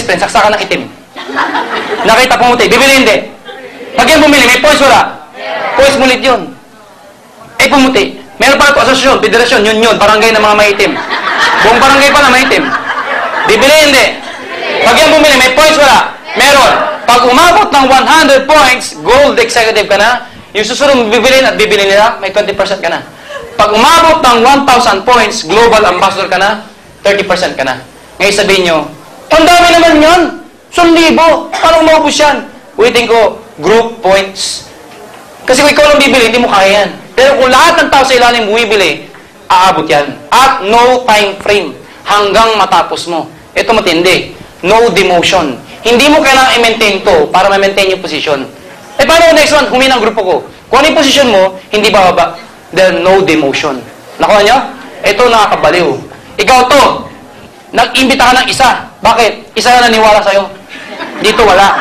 best friend, saksakan ng itim. Nakita pumuti, bibili hindi. Pag yan bumili, may points wala. Points mulit yun. Eh pumuti. Meron pala ito, asosasyon, federasyon, yun, barangay ng mga maitim. Buong barangay pala maitim. Bibili hindi. Pag yan bumili, may points wala. Meron. Pag umabot ng 100 points, gold executive ka na. Yung susunod bibili at bibili nila, may 20% ka na. Pag umabot ng 1,000 points, global ambassador ka na, 30% ka na. Ngayon sabihin nyo, ang dami naman yan! 1,000! Paano umabot yan? Ulitin ko, group points. Kasi kung ikaw lang bibili, hindi mo kaya yan. Pero kung lahat ng tao sa ilalim bumibili, aabot yan. At no time frame. Hanggang matapos mo. Ito matindi. No demotion. Hindi mo kailangan i-maintain to para ma-maintain yung position. Eh, paano next one? Humina ang grupo ko. Kung ano yung position mo, hindi bababa. Then, no demotion. Nakuha nyo? Ito nakakabaliw. Ikaw to, nag-imbita ka ng isa. Bakit? Isa na naniwala sa'yo. Dito wala.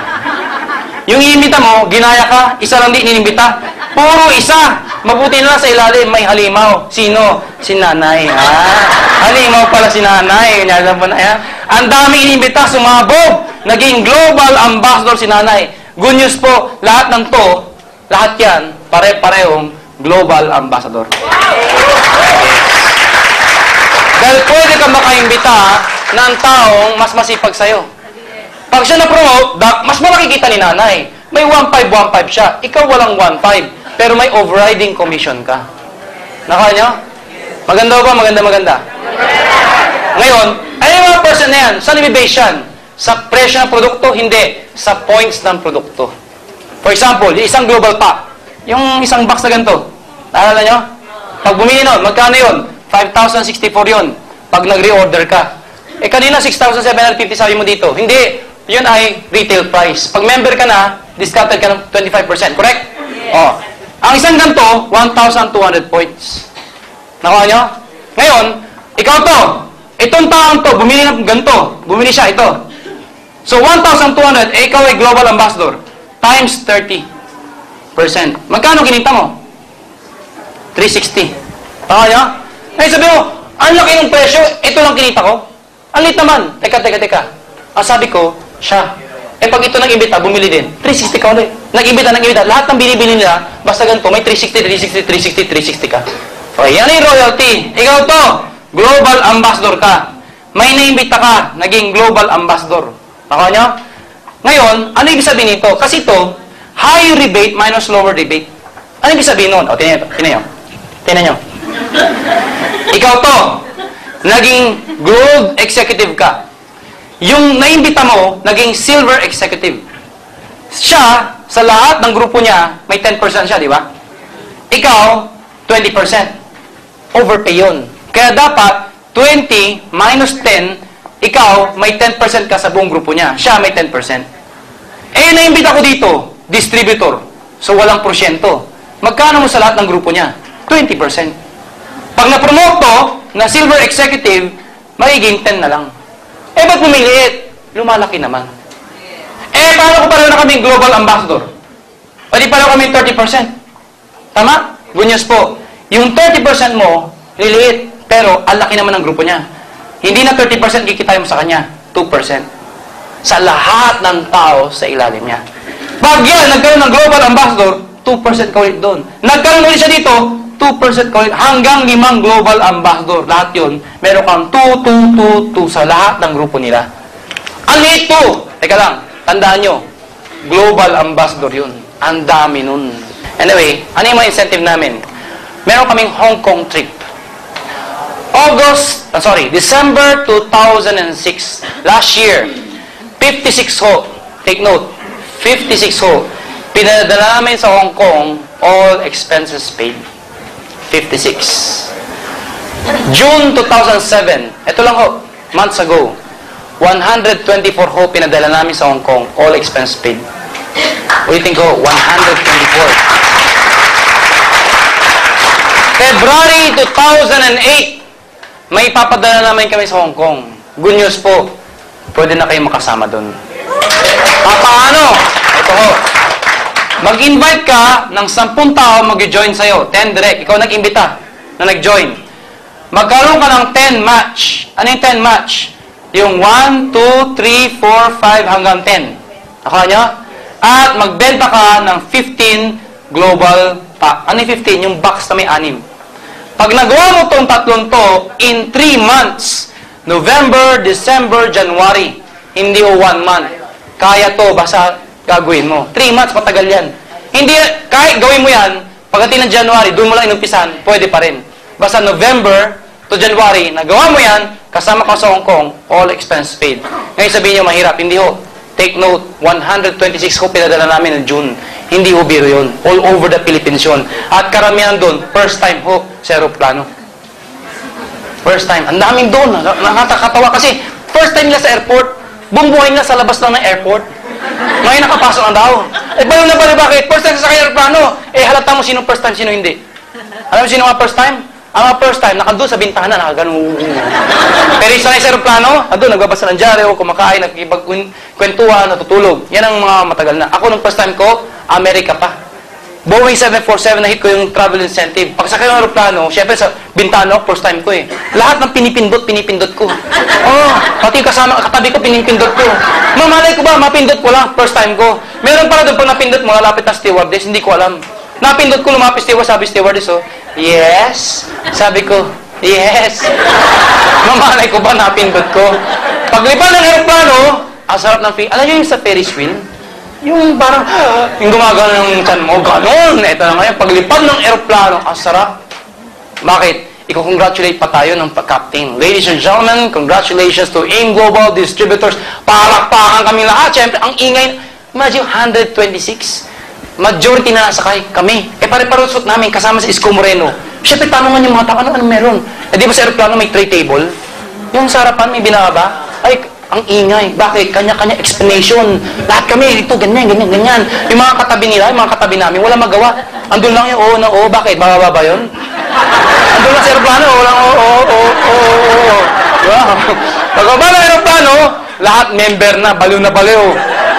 Yung iimbita mo, ginaya ka, isa lang di inimbita. Puro isa. Mabuti na lang sa ilalim, may halimaw. Sino? Si nanay. Halimaw pala si nanay. Alam mo na yan. Ang daming inimbita, sumabog. Naging global ambassador si nanay. Good news po, lahat ng to, lahat yan, pare-parehong global ambassador. Dahil pwede ka makaimbita ng taong mas masipag sa'yo. Pag siya na-promote, mas makikita ni nanay. May 1,515 siya. Ikaw walang 1,500. Pero may overriding commission ka. Nakaya nyo? Maganda ba? Maganda. Ngayon, ay mga person na yan, saan i-base yan? Sa presyo ng produkto? Hindi. Sa points ng produkto. For example, yung isang global pack. Yung isang box na ganito. Naalala nyo? Pag bumili nun, magkano yun? 5,064 yun. Pag nag-reorder ka. Eh kanina, 6,750 sabi mo dito. Hindi. Yun ay retail price. Pag member ka na, discounted ka ng 25%. Correct? Yes. Oh. Ang isang ganito, 1,200 points. Nakuha nyo? Ngayon, ikaw to. Itong taong to, bumili ng ganito. Bumili siya, ito. So, 1,200, eh, ikaw ay global ambassador. Times 30%. Magkano kinita mo? 360. Nakuha nyo? Ngayon sabi mo, ang laki ng presyo, ito lang kinita ko. Ang lit naman. Teka. Ang sabi ko, siya. Eh pag ito nag-imbita, bumili din. 360 ka ulit. Nag-imbita. Lahat ng binibili nila, basta ganito, may 360 ka. Okay, yan yung royalty. Ikaw to, global ambassador ka. May naimbita ka, naging global ambassador. Nakuha nyo? Ngayon, ano ibig sabihin nito? Kasi ito, high rebate minus lower rebate. Ano ibig sabihin nun? O, tinan nyo. Ikaw to, naging gold executive ka. Yung naimbita mo, naging silver executive. Siya, sa lahat ng grupo niya, may 10% siya, di ba? Ikaw, 20%. Overpay yun. Kaya dapat, 20 minus 10, ikaw, may 10% ka sa buong grupo niya. Siya, may 10%. Eh, naimbita ko dito, distributor. So, walang porsyento. Magkano mo sa lahat ng grupo niya? 20%. Pag na-promote to, na silver executive, magiging 10 na lang. Eh, ba't lumiliit? Lumalaki naman. Eh, paano ko pareho na kaming global ambassador? O di pareho kaming 30%? Tama? Good news po. Yung 30% mo, liliit. Pero, ang laki naman ng grupo niya. Hindi na 30% kikita mo sa kanya. 2%. Sa lahat ng tao sa ilalim niya. Pag yan, nagkaroon ng global ambassador, 2% ka ulit doon. Nagkaroon ulit siya dito, 2% ka ulit. Hanggang 5 global ambassador. Lahat yun, meron kang 2 sa lahat ng grupo nila. Ang liit po. Teka lang, tandaan nyo. Global ambassador yun. Ang dami nun. Anyway, ano yung mga incentive namin? Meron kaming Hong Kong trip. December 2006. Last year. 56 ho. Take note. 56 ho. Pinadala namin sa Hong Kong, all expenses paid. 56. June 2007. Ito lang ho. Months ago. 124 ho pinadala namin sa Hong Kong, all expenses paid. Ulitin ko, 124. February 2008, may papadala namin kami sa Hong Kong. Good news po, pwede na kayo makasama doon. Paano? Ito ho. Mag-invite ka ng 10 tao mag-join sa'yo. 10 direct. Ikaw nag-imbita na nag-join. Magkaroon ka ng 10 match. Ano yung 10 match? Yung 1, 2, 3, 4, 5 hanggang 10. Nakuha nyo? At magbenta ka ng 15 global pack. Ano yung 15? Yung box na may 6. Pag nagawa mo itong tatlong to, in 3 months, November, December, January, hindi o 1 month. Kaya to, basta gagawin mo. 3 months, matagal yan. Hindi, kahit gawin mo yan, pagdating ng January, doon mo lang inumpisan, pwede pa rin. Basta November to January, nagawa mo yan, kasama ka sa Hong Kong, all expense paid. Ngayon sabihin niyo, mahirap. Hindi ho. Take note, 126 ho pinadala namin ng June. Hindi ho biro yun. All over the Philippines yun. At karamihan doon, first time ho sa aeroplano. First time. Ang daming doon. Nakakatawa kasi first time nila sa airport. Buong buhay nila sa labas lang ng airport. Ngayon nakapasok na daw. Eh, balo na bali bakit? First time sa aeroplano. Eh, halata mo sino first time, sino hindi. Alam mo sino mga first time? Ang mga first time, nakandun sa bintahan na, nakaganon. Pero isa na sa aeroplano, andun, nagbabasa ng dyaryo, kumakain, nakikipagkwentuhan, natutulog. Yan ang mga matagal na. Ako nung first time ko, Amerika pa. Boeing 747, na-hit ko yung travel incentive. Pag sakay ng aeroplano, syempre sa bintana, first time ko eh. Lahat ng pinipindot ko. Oh, pati kasama, katabi ko, pinipindot ko. Mamalay ko ba, mapindot ko lang, first time ko. Meron pala doon, pag napindot mo, lalapit na stewardess, hindi ko alam. Napindot ko, lumapit stewardess, sabi stewardess, oh, yes. Sabi ko, yes. Mamalay ko ba, napindot ko. Paglipan ng aeroplano, ang sarap ng feel. Alam nyo yung sa Ferris wheel? Yung parang, yung gumagano ng tiyan mo, ganon. Ito na ngayon, paglipad ng aeroplano, ang sarap. Bakit? Iko-congratulate pa tayo ng captain. Ladies and gentlemen, congratulations to AIM Global Distributors. Palakpakan kami lahat. Siyempre, ang ingay, imagine, 126. Majority na nasakay kami. Eh, pare-parusot namin kasama si Isko Moreno. Siyempre, tanungan yung mga tao, ano meron? Eh, di ba sa aeroplano may tray table? Yung sa harapan, may binaba? Ay, ang ingay. Bakit? Kanya-kanya explanation. Lahat kami, ito, ganyan. Yung mga katabi nila, yung mga katabi namin, wala magawa. Andun lang yung oo na oo. Bakit? Bababa ba yun? Andun lang sa aeroplano, oo lang, oo. Wow. Pagkaba ng aeroplano, lahat member na, baliw na baliw.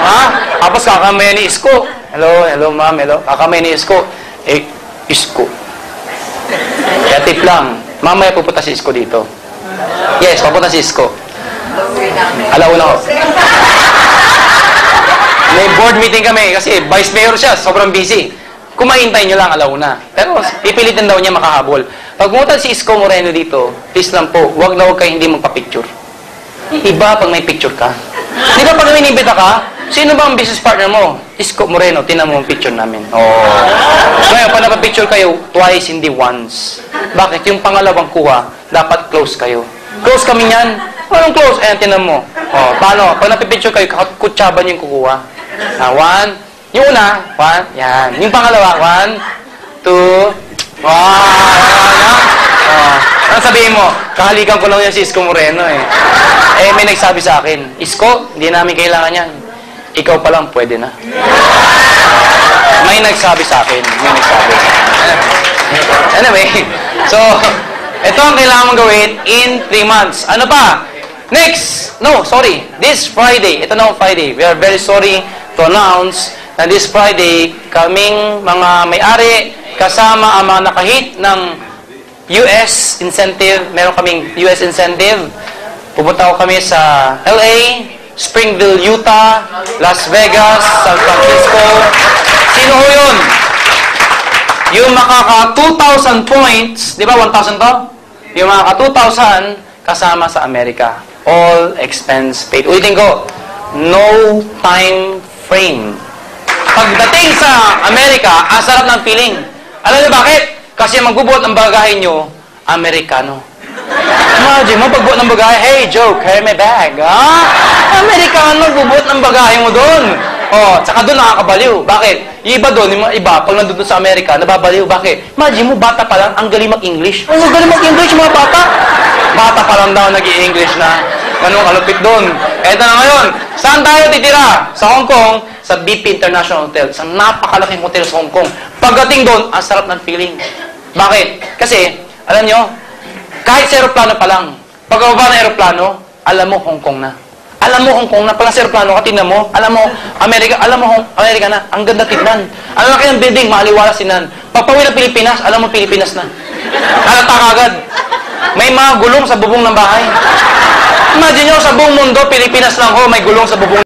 Ha? Tapos kakamay ni Isko. Hello, ma'am, hello. Kakamay ni Isko. Eh, Isko. Kaya tip lang. Mamaya pupunta si Isko dito. Yes, pupunta si Isko. Alauna ko. May board meeting kami kasi vice mayor siya, sobrang busy. Kung mahintay nyo lang, alauna. Pero ipilitin daw niya makahabol. Pag pumunta si Isko Moreno dito, please lang po, wag na wag kayo hindi magpa-picture. Iba pag may picture ka. Di ba pag minibita ka, sino ba ang business partner mo? Isko Moreno, tinan mo ang picture namin. Oh. Ngayon, pag napapicture kayo, twice, hindi once. Bakit? Yung pangalawang kuha, dapat close kayo. Close kami yan. Anong close? Ayan, tinan mo. Oh, paano? Pag napipicture kayo, kutsaban yung kukuha. One. Yung una, one. Yan. Yung pangalawa, 1, 2, ano sabihin mo? Kahalikan ko lang yan si Isko Moreno eh. Eh, may nagsabi sa akin, Isko, hindi namin kailangan yan. Ikaw pa lang pwede na. May nagsabi sa akin. Anyway, so, ito ang kailangan mong gawin in 3 months. Ano pa? Next! No, sorry. This Friday. Ito na ang Friday. We are very sorry to announce na this Friday, kaming mga may-ari kasama ang mga nakahit ng US incentive. Meron kaming US incentive. Pupunta ko kami sa LA, Springville, Utah, Las Vegas, San Francisco. Sino ho yun? Yung makaka 2,000 points, di ba 1,000 to? Yung makaka 2,000 kasama sa Amerika. All expense paid. Ulitin ko, no time frame. Pagdating sa Amerika, ang sarap ng feeling. Alam niyo bakit? Kasi magbubuhat ng bagahe nyo, Amerikano. Imagine mo, pagbuhat ng bagahe, hey, Joe, carry my bag. Ha? Amerikano, bubuhat ng bagahe mo doon. Oh, tsaka doon nakakabaliw. Bakit? Yung iba doon, yung mga iba, pag nandun sa Amerika, nababaliw. Bakit? Imagine mo, bata pa lang, ang galing mag-English. Ang galing mag-English, mga bata. Bata pa lang daw, nag-i-English na. Ganun kalupit doon. Kaya na ngayon, saan tayo titira? Sa Hong Kong, sa BP International Hotel. Isang napakalaking hotel sa Hong Kong. Pagdating doon, ang sarap ng feeling. Bakit? Kasi, alam nyo, kahit sa aeroplano pa lang, pagkababa ng aeroplano, alam mo Hong Kong na. Alam mo Hong Kong na, pag nasa aeroplano ka, tingnan mo, alam mo, Amerika na, ang ganda tignan. Ang laki ng building, maaliwala sinan. Pagpawin ng Pilipinas, alam mo Pilipinas na. Halata ka agad. May mga gulong sa bubong ng bahay. Imagine nyo, sa buong mundo, Pilipinas lang ho, may gulong sa bubong